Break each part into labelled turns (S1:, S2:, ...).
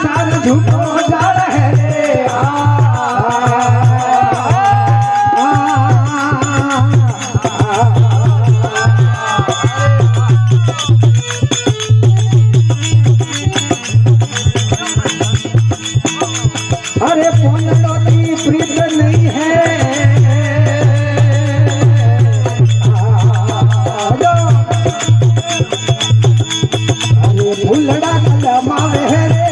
S1: संसार झूठो जाल है रे अरे पोनड़ो की प्रीत नहीं है भूलड़ा कलमावे है रे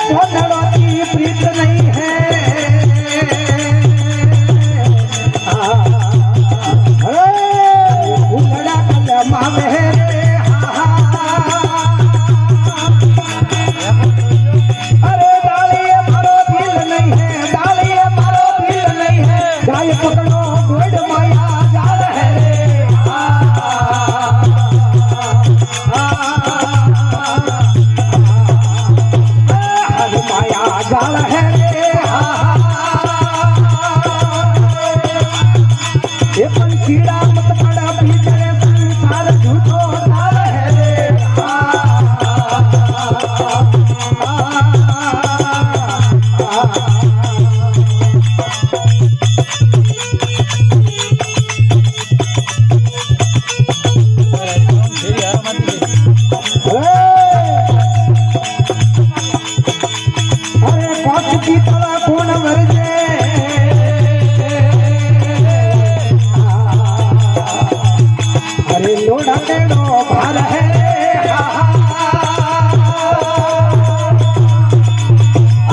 S1: भोलड़ा की प्रीत नहीं है भूलड़ा कलमावे है रे अरे डालिए मारो दिल नहीं है डालिए मारो दिल नहीं है गाय पकड़ो गोड माया जाल है जाल है रे ये पंछीड़ा मत पड़ा भीतर संसार झूठो जाल है रे की तला कौन वर्जे अरे लोड़ा टेढ़ो भार है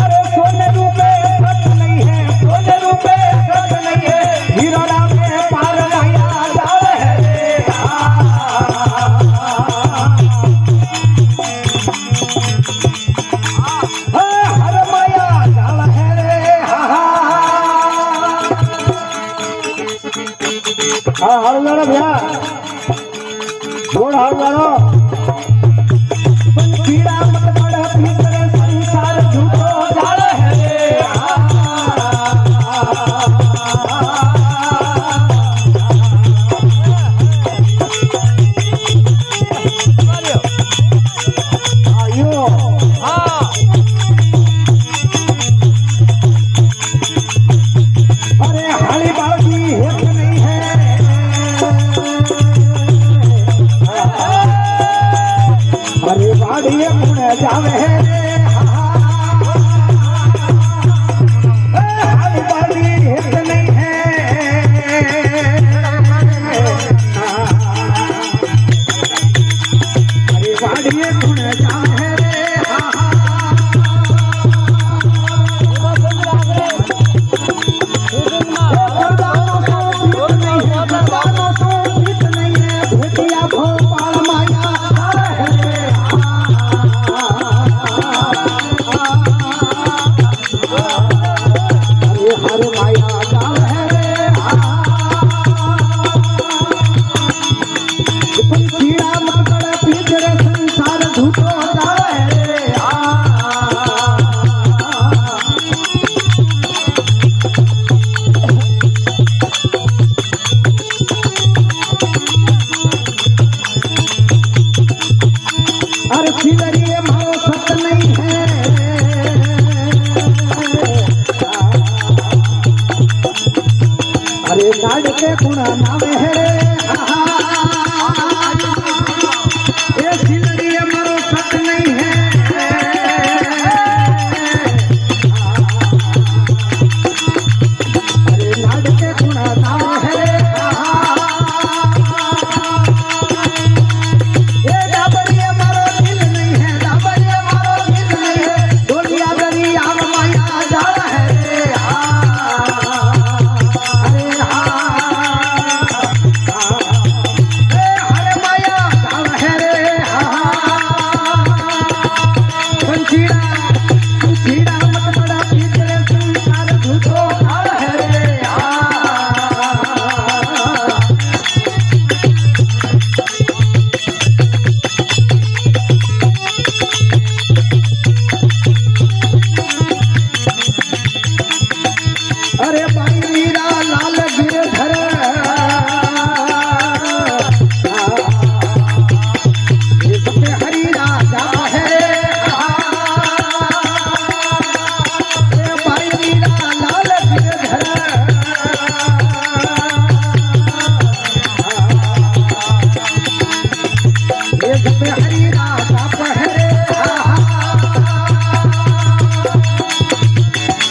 S1: अरे सोने रूपे सच नहीं है सोने रूपे सच नहीं है हीरा में पार माया जाल है हर माया जाल है रे हाँ हारू जानो भैया जोड़ हारू जानो पंछीड़ा मत पड़ भीतर संसार झूठो जाल है रे आयो अरे हाली बालकी हित नहीं है अरे बाड़िए मुड़ जावे है हाली बाड़ी हित नहीं है अरे बाड़िए मुड़ जावे है अरे खिलरिए मारो सत नहीं है अरे गाड़ के गुणा नावे है रे ये खिलरिए मारो सत नहीं है अरे गाड़ के गुणा नावे है रे ये जब हरी राधा पहरे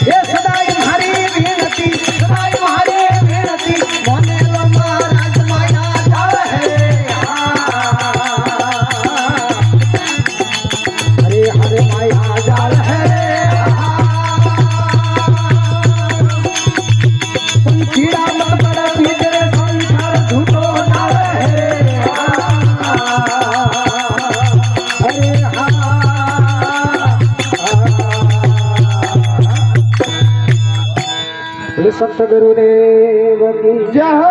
S1: ये सदाई हरी विनती सदाई हरी विनती मोने लंबा राज माया जाल है हरे हरे माया जाल है कीड़ा मत पड़ा भीतर संसार झूठो नाल है अरे हाँ सत गुरुदेव की जय।